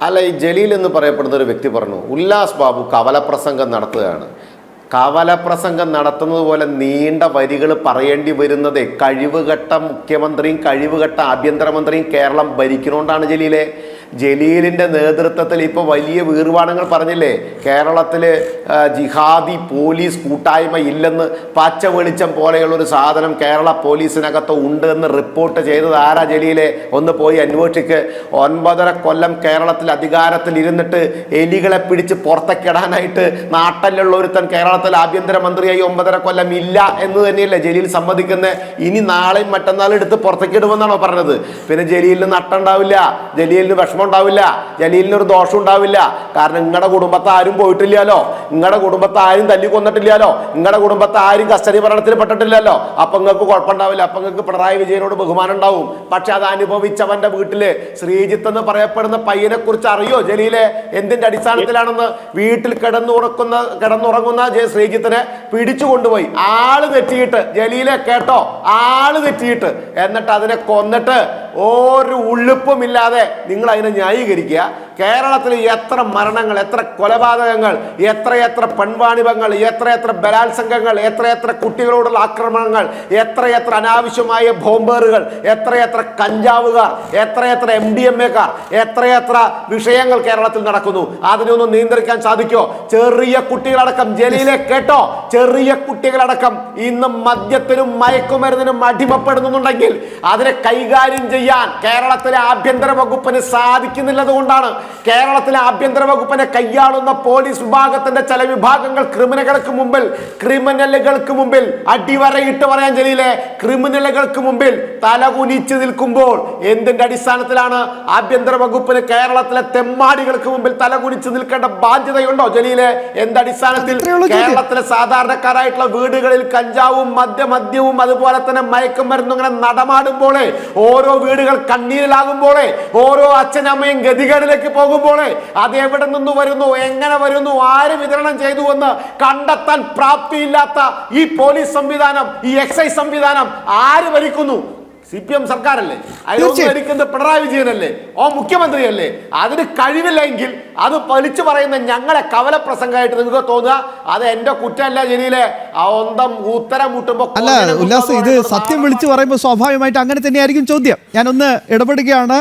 അല്ല, ഈ ജലീൽ എന്ന് പറയപ്പെടുന്ന ഒരു വ്യക്തി പറഞ്ഞു ഉല്ലാസ് ബാബു കവലപ്രസംഗം നടത്തുകയാണ്. കവലപ്രസംഗം നടത്തുന്നത് പോലെ നീണ്ട വരികൾ പറയേണ്ടി വരുന്നത് കഴിവുകെട്ട മുഖ്യമന്ത്രിയും കഴിവുകെട്ട ആഭ്യന്തരമന്ത്രിയും കേരളം ഭരിക്കണോണ്ടാണ് ജലീലെ. ജലീലിൻ്റെ നേതൃത്വത്തിൽ ഇപ്പോൾ വലിയ വീർവാണങ്ങൾ പറഞ്ഞില്ലേ, കേരളത്തിൽ ജിഹാദി പോലീസ് കൂട്ടായ്മ ഇല്ലെന്ന്, പച്ച വെളിച്ചം പോലെയുള്ളൊരു സാധനം കേരള പോലീസിനകത്ത് ഉണ്ട് എന്ന് റിപ്പോർട്ട് ചെയ്തത് ആരാ ജലീലെ? ഒന്ന് പോയി അന്വേഷിക്ക്. 9.5 കൊല്ലം കേരളത്തിൽ അധികാരത്തിൽ ഇരുന്നിട്ട് എലികളെ പിടിച്ച് പുറത്തേക്കിടാനായിട്ട് നാട്ടിലുള്ള ഒരുത്തൻ കേരളത്തിൽ ആഭ്യന്തരമന്ത്രിയായി 9.5 കൊല്ലം ഇല്ല എന്ന് തന്നെയല്ലേ ജലീൽ സമ്മതിക്കുന്നത്? ഇനി നാളെയും മറ്റന്നാളും എടുത്ത് പുറത്തേക്കിടുമെന്നാണോ പറഞ്ഞത്? പിന്നെ ജലീലിന് നട്ടുണ്ടാവില്ല, ജലീലിന് വിഷമം ഉണ്ടാവില്ല, ജലീലിന് ഒരു ദോഷം ഉണ്ടാവില്ല. കാരണം നിങ്ങളുടെ കുടുംബത്തെ ആരും പോയിട്ടില്ലല്ലോ, നിങ്ങളുടെ കുടുംബത്തെ ആരും തല്ലി കൊന്നിട്ടില്ലല്ലോ, നിങ്ങളുടെ കുടുംബത്തെ ആരും കസ്റ്റഡി ഭരണത്തിൽ പെട്ടിട്ടില്ലല്ലോ. അപ്പൊ നിങ്ങൾക്ക് കുഴപ്പമുണ്ടാവില്ല, അപ്പൊ നിങ്ങൾക്ക് പിണറായി വിജയനോട് ബഹുമാനം ഉണ്ടാവും. പക്ഷെ അത് അനുഭവിച്ചവന്റെ വീട്ടില് ശ്രീജിത്ത് എന്ന് പറയപ്പെടുന്ന പയ്യനെ കുറിച്ച് അറിയോ ജലീലെ? എന്തിന്റെ അടിസ്ഥാനത്തിലാണെന്ന്? വീട്ടിൽ കിടന്നുറങ്ങുന്ന ശ്രീജിത്തിനെ പിടിച്ചു കൊണ്ടുപോയി ആള് തെറ്റിയിട്ട്, ജലീലെ കേട്ടോ, ആള് തെറ്റിയിട്ട്, എന്നിട്ട് അതിനെ കൊന്നിട്ട് ഒരു ഉള്ളിപ്പുമില്ലാതെ നിങ്ങൾ അതിനെ ന്യായീകരിക്കുക. കേരളത്തിൽ എത്ര മരണങ്ങൾ, എത്ര കൊലപാതകങ്ങൾ, എത്രയെത്ര പെൺവാണിഭങ്ങൾ, എത്രയെത്ര ബലാത്സംഗങ്ങൾ, എത്രയെത്ര കുട്ടികളോടുള്ള ആക്രമണങ്ങൾ, എത്രയെത്ര അനാവശ്യമായ ബോംബേറുകൾ, എത്രയെത്ര കഞ്ചാവുകാർ, എത്രയെത്ര MDMA-കാർ, എത്രയെത്ര വിഷയങ്ങൾ കേരളത്തിൽ നടക്കുന്നു. അതിനൊന്നും നിയന്ത്രിക്കാൻ സാധിക്കോ? ചെറിയ കുട്ടികളടക്കം, ജലീലെ കേട്ടോ, ചെറിയ കുട്ടികളടക്കം ഇന്ന് മദ്യത്തിനും മയക്കുമരുന്നിനും അടിമപ്പെടുന്നുണ്ടെങ്കിൽ അതിനെ കൈകാര്യം ചെയ്യാൻ കേരളത്തിലെ ആഭ്യന്തര വകുപ്പിന് സാധിക്കുന്നില്ലത് കൊണ്ടാണ്. കേരളത്തിലെ ആഭ്യന്തര വകുപ്പിനെ കൈയാളുന്ന പോലീസ് വിഭാഗത്തിന്റെ ചില വിഭാഗങ്ങൾ ക്രിമിനലുകൾക്ക് മുമ്പിൽ അടിവരയിട്ട് പറയാൻ ജലീലെ, ക്രിമിനലുകൾക്ക് മുമ്പിൽ തലകുനിച്ച് നിൽക്കുമ്പോൾ എന്തിന്റെ അടിസ്ഥാനത്തിലാണ് ആഭ്യന്തര വകുപ്പിന് കേരളത്തിലെ തെമ്മാടികൾക്ക് മുമ്പിൽ തലകുനിച്ച് നിൽക്കേണ്ട ബാധ്യതയുണ്ടോ ജലീലെ? എന്തടിസ്ഥാനത്തിൽ? കേരളത്തിലെ സാധാരണക്കാരായിട്ടുള്ള വീടുകളിൽ കഞ്ചാവും മദ്യവും അതുപോലെ തന്നെ മയക്കുമരുന്നും ഇങ്ങനെ നടമാടുമ്പോഴേ, ഓരോ വീടുകൾ കണ്ണീരിലാകുമ്പോഴേ, ഓരോ അച്ഛനമ്മയും ഗതികേടിലേക്ക് പോകുമ്പോഴേ, അത് എവിടെ നിന്ന് വരുന്നു, എങ്ങനെ വരുന്നു, ആര് വിതരണം ചെയ്തു എന്ന് കണ്ടെത്താൻ പ്രാപ്തിയില്ലാത്ത ഈ പോലീസ് സംവിധാനം, ഈ എക്സൈസ് സംവിധാനം ആര് ഭരിക്കുന്നു? CPM സർക്കാരല്ലേ? അതിലൊന്നും ഭരിക്കുന്നത് പിണറായി വിജയനല്ലേ? മുഖ്യമന്ത്രിയല്ലേ? അതിന് കഴിവില്ലെങ്കിൽ അത് വലിച്ചു പറയുന്ന ഞങ്ങളെ കവലപ്രസംഗമായിട്ട് നിങ്ങൾക്ക് തോന്നുക അത് എന്റെ കുറ്റമല്ല ജലീലെ. ഉത്തരം മുട്ടുമ്പോ അല്ല ഉല്ലാസ്, ഇത് സത്യം വിളിച്ചു പറയുമ്പോൾ സ്വാഭാവികമായിട്ട് അങ്ങനെ തന്നെയായിരിക്കും ചോദ്യം. ഞാനൊന്ന് ഇടപെടുകയാണ്.